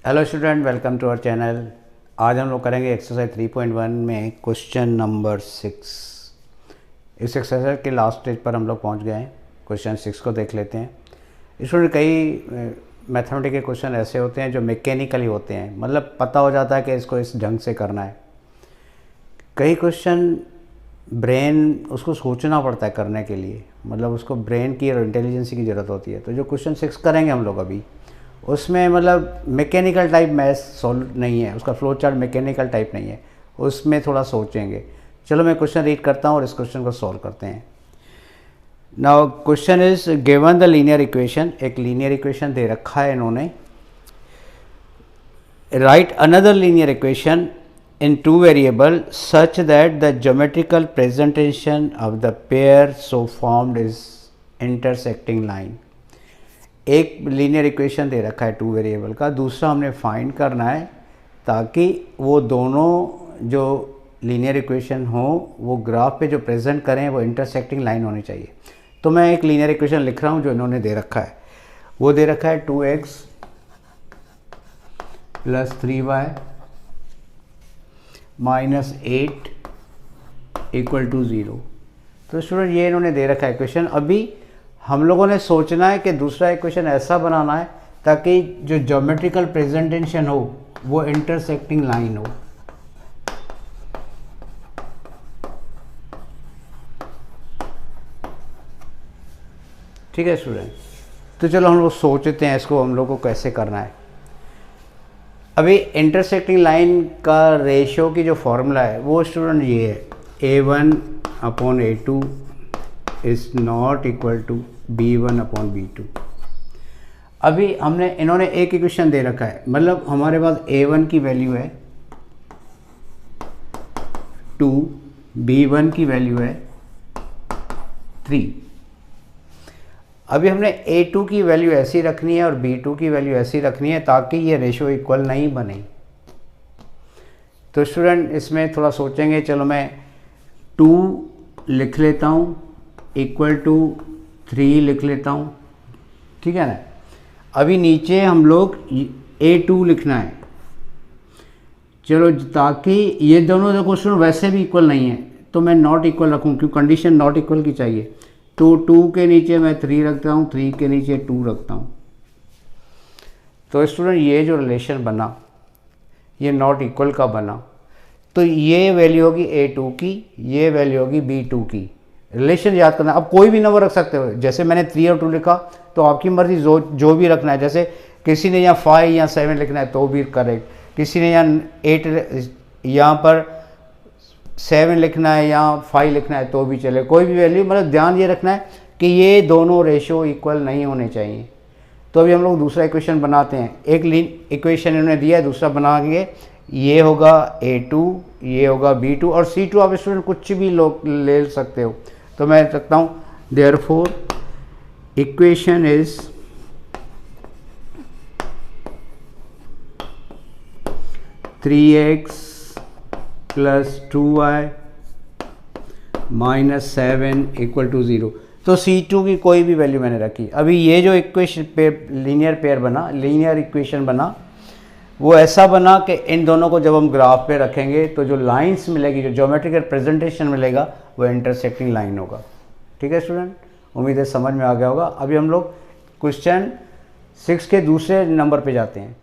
Hello student, welcome to our channel. आज हम लोग करेंगे एक्सरसाइज 3.1 में क्वेश्चन नंबर 6। इस एक्सरसाइज के लास्ट स्टेज पर हम लोग पहुंच गए हैं। क्वेश्चन 6 को देख लेते हैं। स्टूडेंट, कई मैथमेटिक्स के क्वेश्चन ऐसे होते हैं जो मैकेनिकली होते हैं, मतलब पता हो जाता है कि इसको इस ढंग से करना है। कई क्वेश्चन ब्रेन उसको सोचना पड़ता है करने के लिए, मतलब उसको ब्रेन की और इंटेलिजेंसी की ज़रूरत होती है। तो जो क्वेश्चन 6 करेंगे हम लोग अभी, उसमें मतलब मैकेनिकल टाइप मैथ सॉल्व नहीं है, उसका फ्लो चार्ट मैकेनिकल टाइप नहीं है, उसमें थोड़ा सोचेंगे। चलो मैं क्वेश्चन रीड करता हूँ और इस क्वेश्चन को सॉल्व करते हैं। Now question is given the linear equation. एक लीनियर इक्वेशन दे रखा है इन्होंने। Right another linear equation in two variable such that the geometrical presentation of the pair so formed is intersecting line। एक linear equation दे रखा है 2 variable का, दूसरा हमने फाइंड करना है ताकि वो दोनों जो लीनियर इक्वेशन हो वो ग्राफ पे जो प्रेजेंट करें वो इंटरसेक्टिंग लाइन होनी चाहिए। तो मैं एक लीनियर इक्वेशन लिख रहा हूँ जो इन्होंने दे रखा है। वो दे रखा है 2x + 3y -8 = 0। तो स्टूडेंट ये इन्होंने दे रखा है इक्वेशन। अभी हम लोगों ने सोचना है कि दूसरा इक्वेशन ऐसा बनाना है ताकि जो ज्योमेट्रिकल प्रेजेंटेशन हो वो इंटरसेक्टिंग लाइन हो। ठीक है स्टूडेंट, तो चलो हम लोग सोचते हैं इसको हम लोग को कैसे करना है। अभी इंटरसेक्टिंग लाइन का रेशियो की जो फॉर्मूला है वो स्टूडेंट ये है, A1/A2 is not equal to B1/B2। अभी इन्होंने एक इक्वेशन दे रखा है, मतलब हमारे पास A1 की वैल्यू है 2, B1 की वैल्यू है 3। अभी हमने A2 की वैल्यू ऐसी रखनी है और B2 की वैल्यू ऐसी रखनी है ताकि ये रेशो इक्वल नहीं बने। तो स्टूडेंट इसमें थोड़ा सोचेंगे। चलो मैं 2 लिख लेता हूँ = 3 लिख लेता हूँ, ठीक है ना। अभी नीचे हम लोग A2 लिखना है। चलो ताकि ये दोनों देखो स्टूडेंट वैसे भी इक्वल नहीं है तो मैं नॉट इक्वल रखूँ, क्योंकि कंडीशन नॉट इक्वल की चाहिए। तो 2 के नीचे मैं 3 रखता हूँ, 3 के नीचे 2 रखता हूँ। तो स्टूडेंट ये जो रिलेशन बना ये नॉट इक्वल का बना, तो ये वैल्यू होगी A2 की, ये वैल्यू होगी B2 की। रिलेशन याद करना, अब कोई भी नंबर रख सकते हो। जैसे मैंने 3 और 2 लिखा तो आपकी मर्जी जो भी रखना है। जैसे किसी ने यहाँ 5 या 7 लिखना है तो भी करेक्ट, किसी ने यहाँ 8 यहाँ पर 7 लिखना है या 5 लिखना है तो भी चले, कोई भी वैल्यू। मतलब ध्यान ये रखना है कि ये दोनों रेशो इक्वल नहीं होने चाहिए। तो अभी हम लोग दूसरा इक्वेशन बनाते हैं। एक इक्वेशन इन्होंने दिया है, दूसरा बनाएंगे। ये होगा A2, ये होगा B2 और C2 आप स्टूडेंट कुछ भी लोग ले सकते हो। तो मैं रखता हूँ therefore equation is (3x + 2y - 7 = 0। तो C2 की कोई भी वैल्यू मैंने रखी। अभी ये जो इक्वेशन लीनियर पेयर बना, लीनियर इक्वेशन बना, वो ऐसा बना कि इन दोनों को जब हम ग्राफ पे रखेंगे तो जो लाइंस मिलेगी, जो ज्योमेट्रिकल प्रेजेंटेशन मिलेगा वो इंटरसेक्टिंग लाइन होगा। ठीक है स्टूडेंट, उम्मीद है समझ में आ गया होगा। अभी हम लोग क्वेश्चन 6 के दूसरे नंबर पे जाते हैं।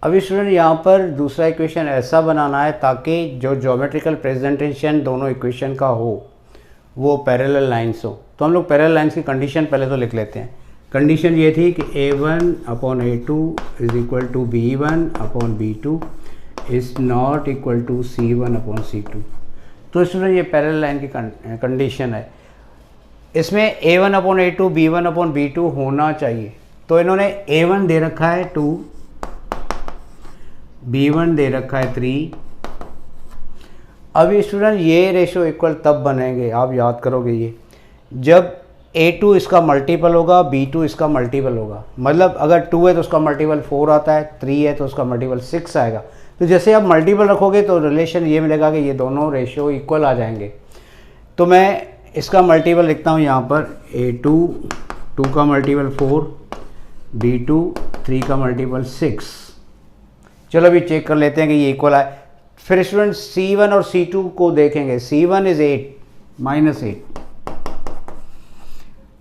अभी स्टूडेंट यहाँ पर दूसरा इक्वेशन ऐसा बनाना है ताकि जो ज्योमेट्रिकल प्रेजेंटेशन दोनों इक्वेशन का हो वो पैरेलल लाइंस हो। तो हम लोग पैरेलल लाइंस की कंडीशन पहले तो लिख लेते हैं। कंडीशन ये थी कि A1/A2 = B1/B2 is not equal to C1/C2। तो स्टूडेंट ये पैरेलल लाइन की कंडीशन है। इसमें A1/A2 B1/B2 होना चाहिए। तो इन्होंने A1 दे रखा है 2, B1 दे रखा है 3। अभी स्टूडेंट ये रेशो इक्वल तब बनेंगे, आप याद करोगे ये, जब A2 इसका मल्टीपल होगा, B2 इसका मल्टीपल होगा। मतलब अगर 2 है तो उसका मल्टीपल 4 आता है, 3 है तो उसका मल्टीपल 6 आएगा। तो जैसे आप मल्टीपल रखोगे तो रिलेशन ये मिलेगा कि ये दोनों रेशो इक्वल आ जाएंगे। तो मैं इसका मल्टीपल लिखता हूँ यहाँ पर A2 2 का मल्टीपल 4, B2 3 का मल्टीपल 6। चलो अभी चेक कर लेते हैं कि ये इक्वल है। फिर स्टूडेंट C1 और C2 को देखेंगे। C1 is 8 -8।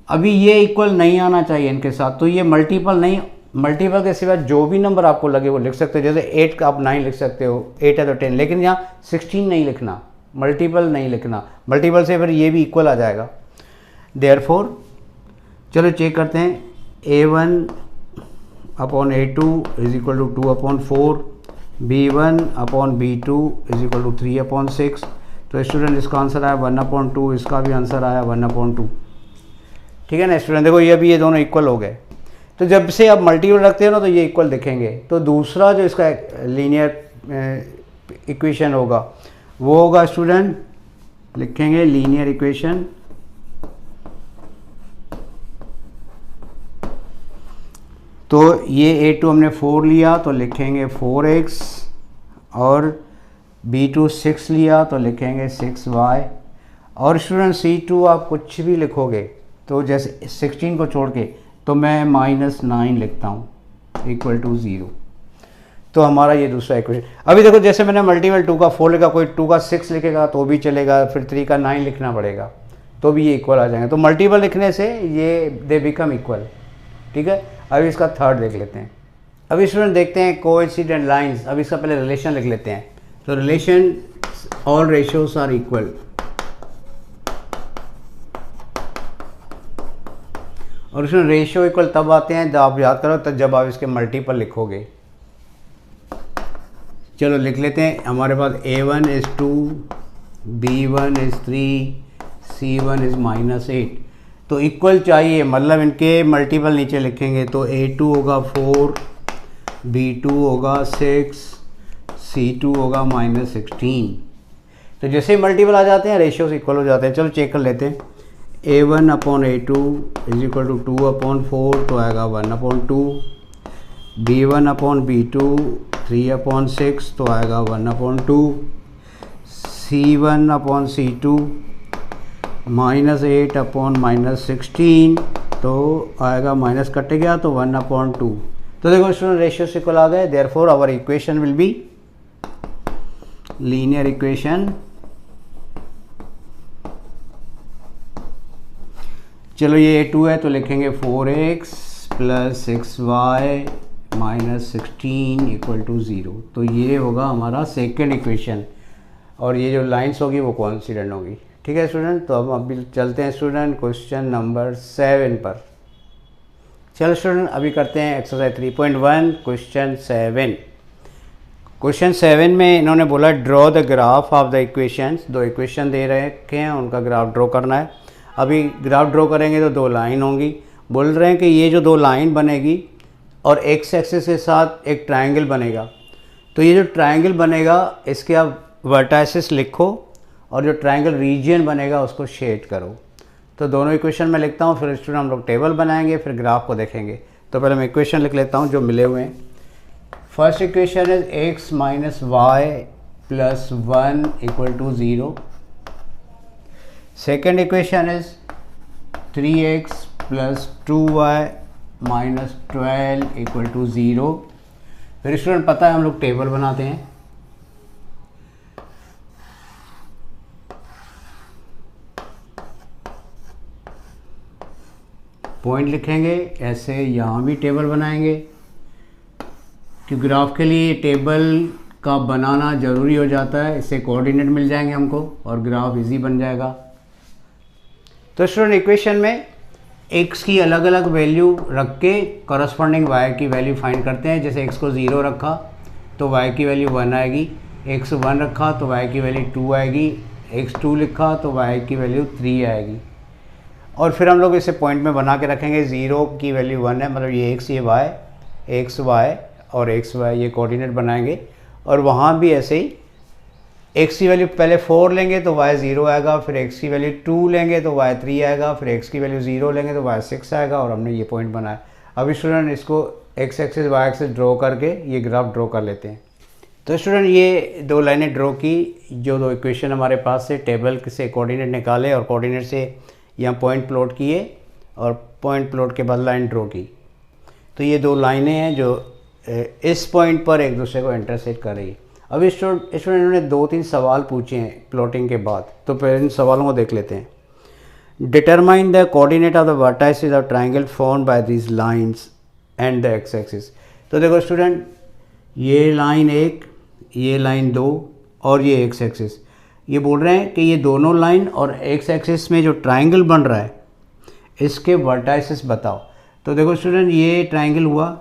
अभी ये इक्वल नहीं आना चाहिए इनके साथ, तो ये मल्टीपल नहीं, मल्टीपल के सिवा जो भी नंबर आपको लगे वो लिख सकते हो। जैसे 8 का आप 9 लिख सकते हो, 8 है तो 10, लेकिन यहाँ 16 नहीं लिखना, मल्टीपल नहीं लिखना। मल्टीपल से फिर ये भी इक्वल आ जाएगा। देयरफॉर चलो चेक करते हैं। A1 upon A2 is equal to 2/4, B1 upon B2 is equal to 3/6। तो स्टूडेंट इसका आंसर आया 1/2, इसका भी आंसर आया 1/2। ठीक है ना स्टूडेंट, देखो ये भी ये दोनों इक्वल हो गए। तो जब से आप मल्टीपल रखते हो ना तो ये इक्वल दिखेंगे। तो दूसरा जो इसका लीनियर इक्वेशन होगा वो होगा स्टूडेंट, लिखेंगे लीनियर इक्वेशन। तो ये A2 हमने 4 लिया तो लिखेंगे 4x, और B2 6 लिया तो लिखेंगे 6y। और स्टूडेंट C2 आप कुछ भी लिखोगे तो जैसे 16 को छोड़ के तो मैं -9 लिखता हूँ इक्वल टू 0। तो हमारा ये दूसरा इक्वेशन। अभी देखो जैसे मैंने मल्टीपल 2 का 4 लिखा, कोई 2 का 6 लिखेगा तो भी चलेगा, फिर 3 का 9 लिखना पड़ेगा तो भी ये इक्वल आ जाएंगे। तो मल्टीपल लिखने से ये दे बिकम इक्वल। ठीक है, अभी इसका थर्ड देख लेते हैं। अभी स्टूडेंट देखते हैं कोइंसिडेंट लाइंस। अब इसका पहले रिलेशन लिख लेते हैं। तो relation all ratios are equal. और उसमें रेशियो इक्वल तब आते हैं जब आप याद करो, तब जब आप इसके मल्टीपल लिखोगे। चलो लिख लेते हैं। हमारे पास A1 is 2, B1 is 3, C1 is -8। तो इक्वल चाहिए, मतलब इनके मल्टीपल नीचे लिखेंगे। तो A2 होगा 4, B2 होगा 6, C2 होगा -16। तो जैसे ही मल्टीपल आ जाते हैं रेशियोज इक्वल हो जाते हैं। चलो चेक कर लेते हैं। A1 upon A2 is equal to 2/4 तो आएगा 1/2। B1 अपॉन B2 3/6 तो आएगा 1/2। C1 अपॉन C2 -8 अपॉन -16 तो आएगा, माइनस कट गया तो 1/2। तो देखो स्टूडेंट रेशियो इक्वल आ गए। Therefore our equation will be linear equation. चलो ये A2 है तो लिखेंगे 4x + 6y - 16 इक्वल टू 0। तो ये होगा हमारा सेकेंड इक्वेशन, और ये जो लाइंस होगी वो कोइंसिडेंट होगी। ठीक है स्टूडेंट, तो अब अभी चलते हैं स्टूडेंट क्वेश्चन नंबर 7 पर। चलो स्टूडेंट अभी करते हैं एक्सरसाइज 3.1 क्वेश्चन 7। क्वेश्चन 7 में इन्होंने बोला draw the graph of the equations. दो इक्वेशन दे रखे हैं, उनका ग्राफ ड्रॉ करना है। अभी ग्राफ ड्रॉ करेंगे तो दो लाइन होंगी। बोल रहे हैं कि ये जो दो लाइन बनेगी और एक्स एक्सिस के साथ एक ट्रायंगल बनेगा। तो ये जो ट्रायंगल बनेगा इसके आप वर्टाइसिस लिखो, और जो ट्रायंगल रीजन बनेगा उसको शेड करो। तो दोनों इक्वेशन में लिखता हूँ, फिर स्टूडेंट हम लोग टेबल बनाएंगे, फिर ग्राफ को देखेंगे। तो पहले मैं इक्वेशन लिख लेता हूँ जो मिले हुए हैं। First equation is x - y + 1 equal to 0। Second equation is 3x + 2y - 12 equal to 0। फिर स्टूडेंट पता है हम लोग टेबल बनाते हैं। पॉइंट लिखेंगे ऐसे, यहाँ भी टेबल बनाएंगे, कि ग्राफ के लिए टेबल का बनाना ज़रूरी हो जाता है। इससे कोऑर्डिनेट मिल जाएंगे हमको और ग्राफ इजी बन जाएगा। तो स्टूडेंट इक्वेशन में x की अलग अलग वैल्यू रख के कॉरस्पॉन्डिंग y की वैल्यू फाइंड करते हैं। जैसे x को 0 रखा तो y की वैल्यू 1 आएगी, x 1 रखा तो y की वैल्यू 2 आएगी, x 2 लिखा तो y की वैल्यू 3 आएगी। और फिर हम लोग इसे पॉइंट में बना के रखेंगे। 0 की वैल्यू 1 है, मतलब ये x, ये y, x y और x y ये कोऑर्डिनेट बनाएंगे। और वहाँ भी ऐसे ही x की वैल्यू पहले 4 लेंगे तो y 0 आएगा, फिर x की वैल्यू 2 लेंगे तो y 3 आएगा, फिर x की वैल्यू 0 लेंगे तो y 6 आएगा, और हमने ये पॉइंट बनाया। अभी स्टूडेंट इसको x axis y axis draw करके ये ग्राफ ड्रॉ कर लेते हैं। तो स्टूडेंट ये दो लाइनें ड्रॉ की, जो दो इक्वेशन हमारे पास से टेबल से कोऑर्डिनेट निकाले और कोऑर्डिनेट से यहाँ पॉइंट प्लॉट किए और पॉइंट प्लॉट के बाद लाइन ड्रॉ की। तो ये दो लाइनें हैं जो इस पॉइंट पर एक दूसरे को इंटरसेक्ट कर रही है। अभी स्टूडेंट ने 2-3 सवाल पूछे हैं प्लॉटिंग के बाद, तो पहले इन सवालों को देख लेते हैं। Determine the coordinate of the vertices of triangle formed by these lines and the x axis. तो देखो स्टूडेंट, ये लाइन 1, ये लाइन 2 और ये एक्स एक्सिस, ये बोल रहे हैं कि ये दोनों लाइन और एक्स एक्सिस में जो ट्राइंगल बन रहा है इसके वर्टाइसेस बताओ। तो देखो स्टूडेंट, ये ट्राइंगल हुआ,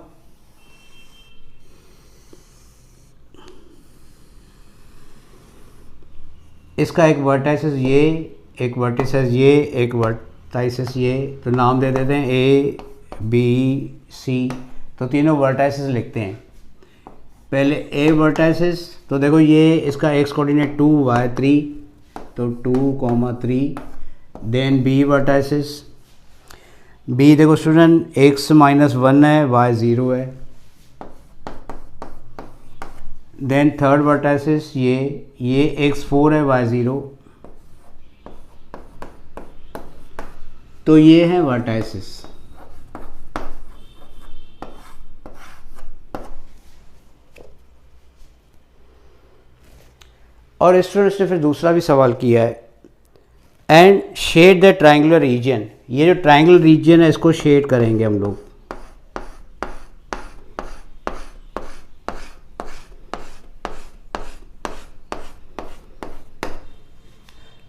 इसका एक वर्टाइसेस ये, एक वर्टिसेस ये, एक वर्टाइसेस ये, तो नाम दे देते हैं ए बी सी। तो तीनों वर्टाइसेस लिखते हैं। पहले ए वर्टाइसेस, तो देखो ये इसका एक्स कोऑर्डिनेट 2 y 3, तो 2,3। देन बी वर्टाइसेस, बी देखो स्टूडेंट x-1 है, y 0 है। देन थर्ड वर्टाइसेस ये x4 है, y 0। तो ये है वर्टाइसेस। और स्टूडेंट्स ने फिर दूसरा भी सवाल किया है, and shade the triangular region. ये जो ट्राइंगुलर रीजन है इसको शेड करेंगे हम लोग।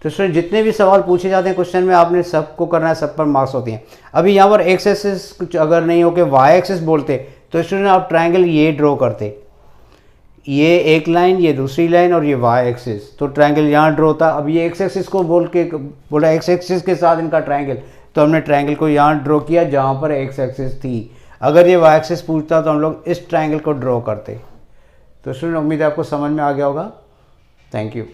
तो स्टूडेंट जितने भी सवाल पूछे जाते हैं क्वेश्चन में, आपने सबको करना है, सब पर मार्क्स होती हैं। अभी यहाँ पर एक्स एक्सिस कुछ अगर नहीं हो के वाई एक्सिस बोलते तो स्टूडेंट आप ट्राइंगल ये ड्रॉ करते, ये एक लाइन, ये दूसरी लाइन और ये वाई एक्सिस, तो ट्राइंगल यहाँ ड्रॉ होता। अब ये एक्स एक्सिस को बोला एक्स एक्सिस के साथ इनका ट्राइंगल, तो हमने ट्राइंगल को यहाँ ड्रॉ किया जहाँ पर एक्स एक्सिस थी। अगर ये वाई एक्सिस पूछता तो हम लोग इस ट्राइंगल को ड्रॉ करते। तो स्टूडेंट उम्मीद है आपको समझ में आ गया होगा। Thank you.